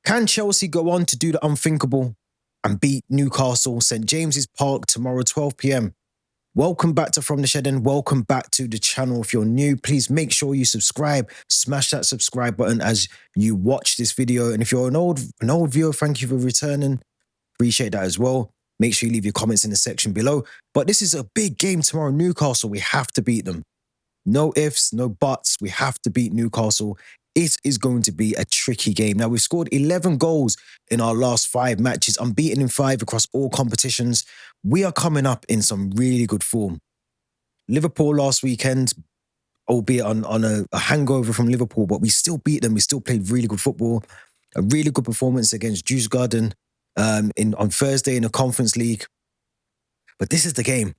Can Chelsea go on to do the unthinkable and beat Newcastle, St James's Park tomorrow, 12 p.m.? Welcome back to From the Shed and welcome back to the channel. If you're new, please make sure you subscribe. Smash that subscribe button as you watch this video. And if you're an old viewer, thank you for returning. Appreciate that as well. Make sure you leave your comments in the section below. But this is a big game tomorrow. Newcastle, we have to beat them. No ifs, no buts. We have to beat Newcastle. It is going to be a tricky game. Now, we've scored 11 goals in our last 5 matches, unbeaten in 5 across all competitions. We are coming up in some really good form. Liverpool last weekend, albeit on a hangover from Liverpool, but we still beat them. We still played really good football. A really good performance against Juice Garden on Thursday in the Conference League. But this is the game.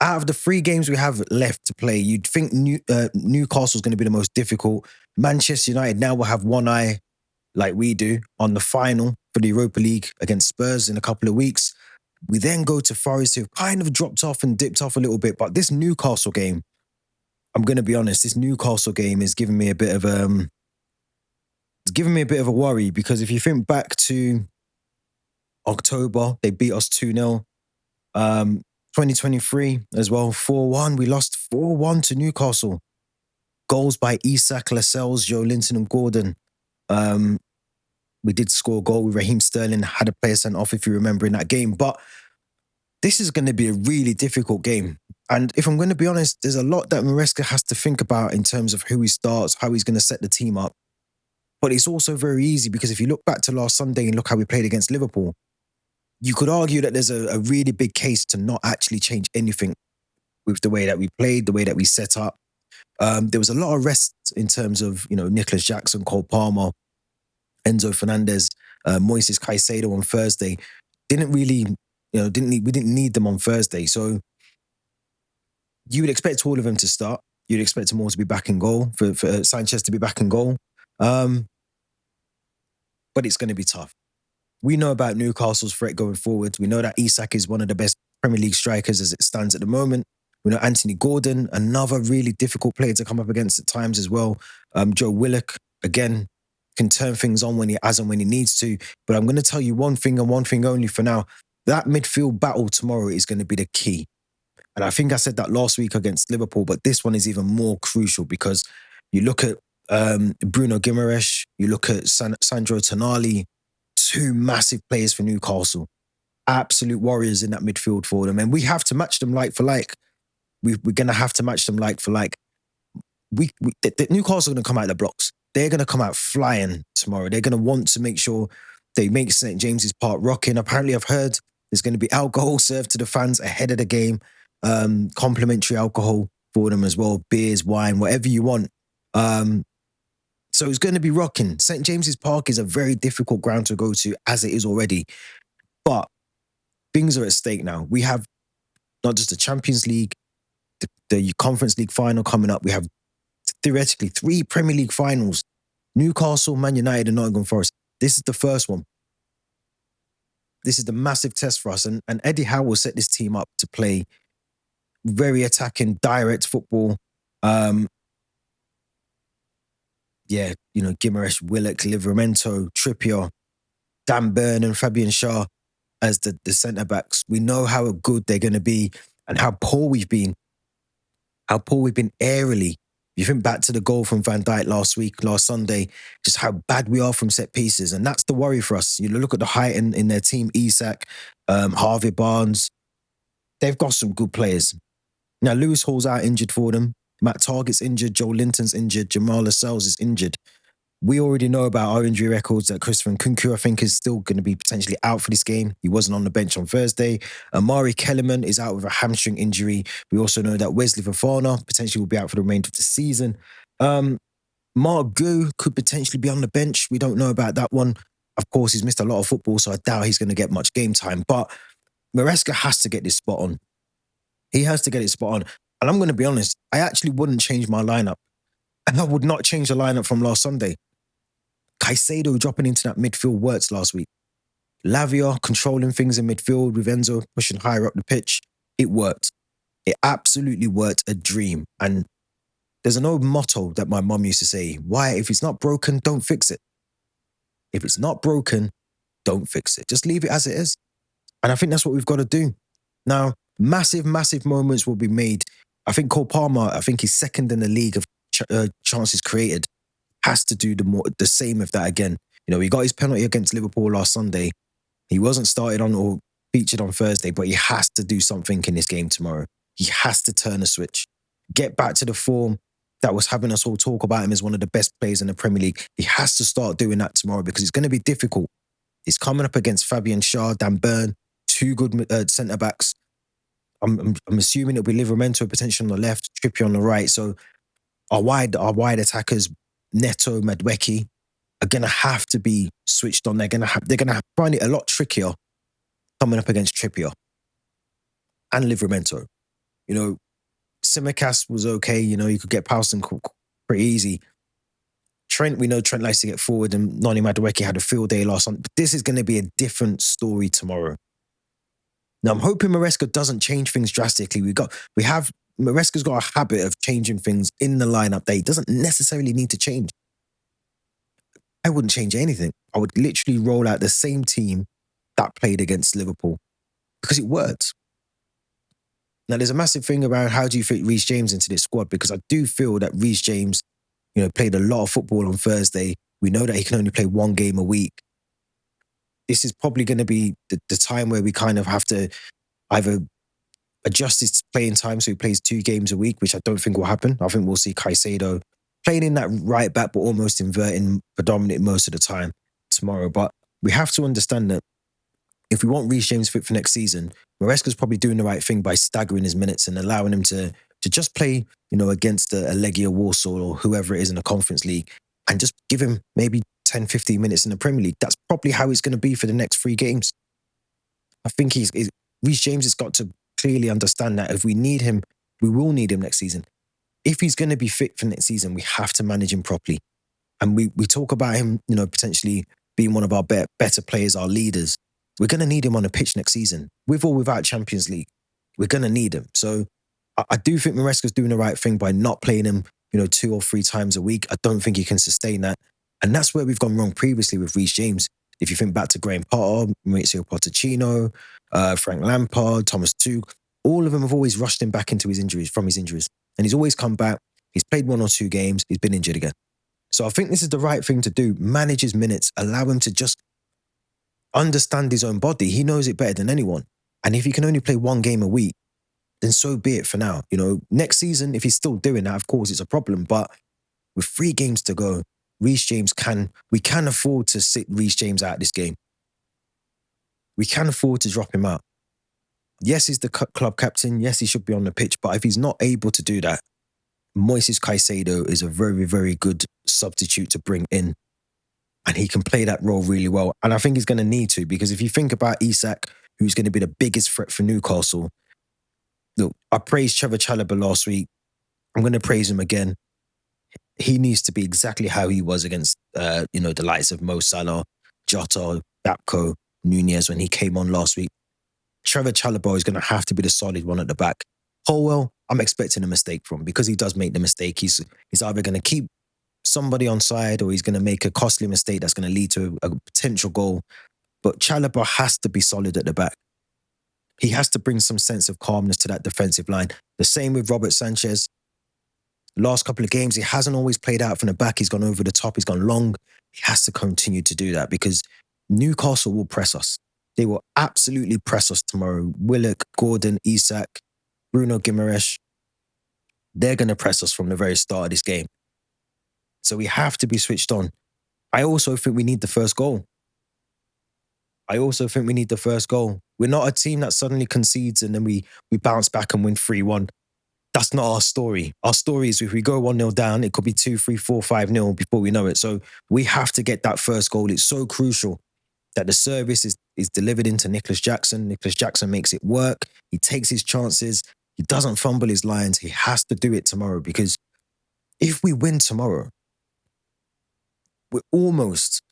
Out of the 3 games we have left to play, you'd think Newcastle's going to be the most difficult. Manchester United now will have one eye, like we do, on the final for the Europa League against Spurs in a couple of weeks. We then go to Forest, who've kind of dropped off and dipped off a little bit. But this Newcastle game, I'm going to be honest, this Newcastle game is giving me a bit of a worry, because if you think back to October, they beat us 2-0. 2023 as well, 4-1. We lost 4-1 to Newcastle. Goals by Isak, Lascelles, Joe Linton and Gordon. We did score a goal with Raheem Sterling, had a player sent off, if you remember, in that game. But this is going to be a really difficult game. And if I'm going to be honest, there's a lot that Maresca has to think about in terms of who he starts, how he's going to set the team up. But it's also very easy, because if you look back to last Sunday and look how we played against Liverpool, you could argue that there's a really big case to not actually change anything with the way that we played, the way that we set up. There was a lot of rest in terms of, Nicholas Jackson, Cole Palmer, Enzo Fernandez, Moises Caicedo on Thursday. Didn't really, we didn't need them on Thursday. So you would expect all of them to start. You'd expect them all to be back in goal, for Sanchez to be back in goal. But it's going to be tough. We know about Newcastle's threat going forward. We know that Isak is one of the best Premier League strikers as it stands at the moment. We know Anthony Gordon, another really difficult player to come up against at times as well. Joe Willock, again, can turn things on when he needs to. But I'm going to tell you one thing and one thing only for now. That midfield battle tomorrow is going to be the key. And I think I said that last week against Liverpool, but this one is even more crucial, because you look at Bruno Guimaraes, you look at Sandro Tonali, 2 massive players for Newcastle. Absolute warriors in that midfield for them. And we have to match them like for like. We're going to have to match them like for like. The Newcastle are going to come out of the blocks. They're going to come out flying tomorrow. They're going to want to make sure they make St James's Park rocking. Apparently, I've heard there's going to be alcohol served to the fans ahead of the game. Complimentary alcohol for them as well. Beers, wine, whatever you want. So it's going to be rocking. St James's Park is a very difficult ground to go to, as it is already. But things are at stake now. We have not just the Champions League, the Conference League final coming up. We have theoretically 3 Premier League finals. Newcastle, Man United and Nottingham Forest. This is the first one. This is the massive test for us. And Eddie Howe will set this team up to play very attacking, direct football. Guimaraes, Willock, Livramento, Trippier, Dan Burn and Fabian Schär as the centre-backs. We know how good they're going to be and how poor we've been. How poor we've been aerially. You think back to the goal from Van Dijk last Sunday, just how bad we are from set pieces. And that's the worry for us. You look at the height in their team, Isak, Harvey Barnes. They've got some good players. Now, Lewis Hall's out injured for them. Matt Targett's injured. Joe Linton's injured. Jamal Lascelles is injured. We already know about our injury records that Christopher Nkunku, I think, is still going to be potentially out for this game. He wasn't on the bench on Thursday. Amari Kellerman is out with a hamstring injury. We also know that Wesley Fofana potentially will be out for the remainder of the season. Mark Gu could potentially be on the bench. We don't know about that one. Of course, he's missed a lot of football, so I doubt he's going to get much game time. But Maresca has to get this spot on. He has to get it spot on. And I'm going to be honest, I actually wouldn't change my lineup. And I would not change the lineup from last Sunday. Caicedo dropping into that midfield worked last week. Lavia controlling things in midfield with Enzo pushing higher up the pitch. It worked. It absolutely worked. A dream. And there's an old motto that my mum used to say, why, if it's not broken, don't fix it. If it's not broken, don't fix it. Just leave it as it is. And I think that's what we've got to do. Now, massive, massive moments will be made. I think Cole Palmer, I think he's second in the league of chances created, has to do the same of that again. You know, he got his penalty against Liverpool last Sunday. He wasn't started on or featured on Thursday, but he has to do something in this game tomorrow. He has to turn a switch, get back to the form that was having us all talk about him as one of the best players in the Premier League. He has to start doing that tomorrow because it's going to be difficult. He's coming up against Fabian Schär, Dan Burn, two good centre backs. I'm assuming it'll be Livramento potentially on the left, Trippier on the right. So our wide attackers, Neto, Madueke, are gonna have to be switched on. They're gonna find it a lot trickier coming up against Trippier and Livramento. You know, Tsimikas was okay. You know, you could get past him pretty easy. Trent, we know Trent likes to get forward, and Noni Madueke had a field day last night. But this is going to be a different story tomorrow. Now, I'm hoping Maresca doesn't change things drastically. Maresca's got a habit of changing things in the lineup that he doesn't necessarily need to change. I wouldn't change anything. I would literally roll out the same team that played against Liverpool because it worked. Now, there's a massive thing around how do you fit Reece James into this squad, because I do feel that Reece James, you know, played a lot of football on Thursday. We know that he can only play one game a week. This is probably going to be the time where we kind of have to either adjust his playing time so he plays 2 games a week, which I don't think will happen. I think we'll see Caicedo playing in that right back, but almost inverting predominant most of the time tomorrow. But we have to understand that if we want Reece James fit for next season, Maresca's probably doing the right thing by staggering his minutes and allowing him to just play, you know, against a Legia Warsaw or whoever it is in the Conference League, and just give him maybe 10, 15 minutes in the Premier League. That's probably how it's going to be for the next 3 games. I think Reece James has got to clearly understand that if we need him, we will need him next season. If he's going to be fit for next season, we have to manage him properly. And we talk about him, you know, potentially being one of our better players, our leaders. We're going to need him on the pitch next season, with or without Champions League. We're going to need him. So I do think Maresca's doing the right thing by not playing him, you know, 2 or 3 times a week. I don't think he can sustain that. And that's where we've gone wrong previously with Reece James. If you think back to Graham Potter, Maurizio Pochettino, Frank Lampard, Thomas Tuchel, all of them have always rushed him back from his injuries. And he's always come back. He's played 1 or 2 games. He's been injured again. So I think this is the right thing to do. Manage his minutes. Allow him to just understand his own body. He knows it better than anyone. And if he can only play 1 game a week, then so be it for now. You know, next season, if he's still doing that, of course, it's a problem. But with 3 games to go, Reece James we can afford to sit Reece James out this game. We can afford to drop him out. Yes, he's the club captain. Yes, he should be on the pitch. But if he's not able to do that, Moises Caicedo is a very, very good substitute to bring in. And he can play that role really well. And I think he's going to need to, because if you think about Isak, who's going to be the biggest threat for Newcastle, look, I praised Trevor Chalobah last week. I'm going to praise him again. He needs to be exactly how he was against, the likes of Mo Salah, Jota, Gakpo, Nunez when he came on last week. Trevor Chalobah is going to have to be the solid one at the back. Colwell, I'm expecting a mistake from, because he does make the mistake. He's either going to keep somebody on side or he's going to make a costly mistake that's going to lead to a potential goal. But Chalobah has to be solid at the back. He has to bring some sense of calmness to that defensive line. The same with Robert Sanchez. Last couple of games, he hasn't always played out from the back. He's gone over the top. He's gone long. He has to continue to do that, because Newcastle will press us. They will absolutely press us tomorrow. Willock, Gordon, Isak, Bruno Guimaraes. They're going to press us from the very start of this game. So we have to be switched on. I also think we need the first goal. We're not a team that suddenly concedes and then we bounce back and win 3-1. That's not our story. Our story is if we go 1-0 down, it could be 2, 3, 4, 5-0 before we know it. So we have to get that first goal. It's so crucial that the service is delivered into Nicholas Jackson. Nicholas Jackson makes it work. He takes his chances. He doesn't fumble his lines. He has to do it tomorrow, because if we win tomorrow, we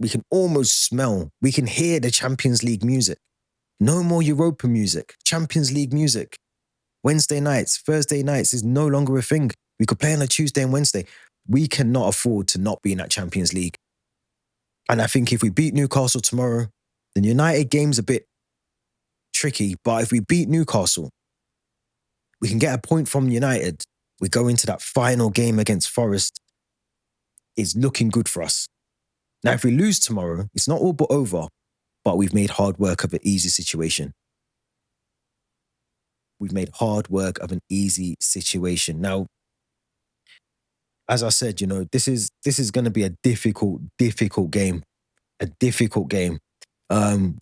can almost smell, we can hear the Champions League music. No more Europa music, Champions League music. Wednesday nights, Thursday nights is no longer a thing. We could play on a Tuesday and Wednesday. We cannot afford to not be in that Champions League. And I think if we beat Newcastle tomorrow, the United game's a bit tricky. But if we beat Newcastle, we can get a point from United. We go into that final game against Forest. It's looking good for us. Now, if we lose tomorrow, it's not all but over, but we've made hard work of an easy situation. We've made hard work of an easy situation. Now, as I said, this is going to be a difficult game. A difficult game.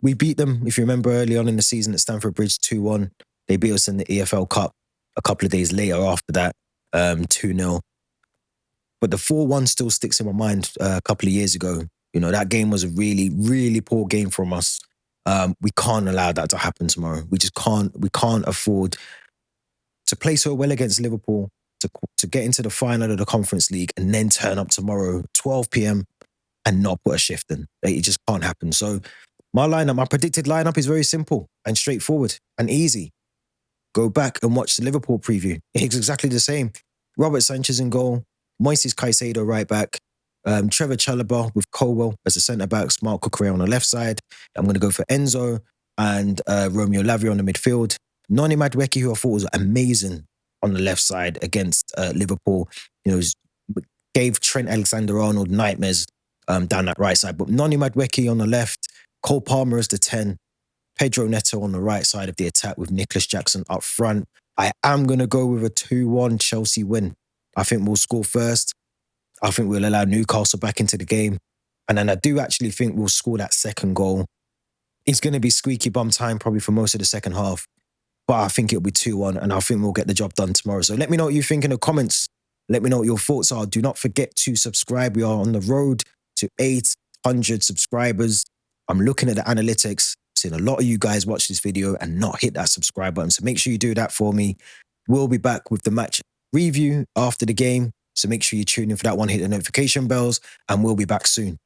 We beat them, if you remember, early on in the season at Stamford Bridge 2-1. They beat us in the EFL Cup a couple of days later after that, 2-0. But the 4-1 still sticks in my mind a couple of years ago. That game was a really, really poor game from us. We can't allow that to happen tomorrow. We just can't. We can't afford to play so well against Liverpool, to get into the final of the Conference League and then turn up tomorrow, 12 p.m, and not put a shift in. It just can't happen. So my predicted lineup is very simple and straightforward and easy. Go back and watch the Liverpool preview. It's exactly the same. Robert Sanchez in goal, Moises Caicedo right back, Trevor Chalobah with Colwell as a centre-back, Mark Cucurella on the left side. I'm going to go for Enzo and Romeo Lavia on the midfield. Noni Madueke, who I thought was amazing on the left side against Liverpool, gave Trent Alexander-Arnold nightmares down that right side. But Noni Madueke on the left, Cole Palmer as the 10, Pedro Neto on the right side of the attack with Nicholas Jackson up front. I am going to go with a 2-1 Chelsea win. I think we'll score first. I think we'll allow Newcastle back into the game. And then I do actually think we'll score that second goal. It's going to be squeaky bum time probably for most of the second half. But I think it'll be 2-1 and I think we'll get the job done tomorrow. So let me know what you think in the comments. Let me know what your thoughts are. Do not forget to subscribe. We are on the road to 800 subscribers. I'm looking at the analytics. Seeing a lot of you guys watch this video and not hit that subscribe button. So make sure you do that for me. We'll be back with the match review after the game. So make sure you tune in for that one, hit the notification bells, and we'll be back soon.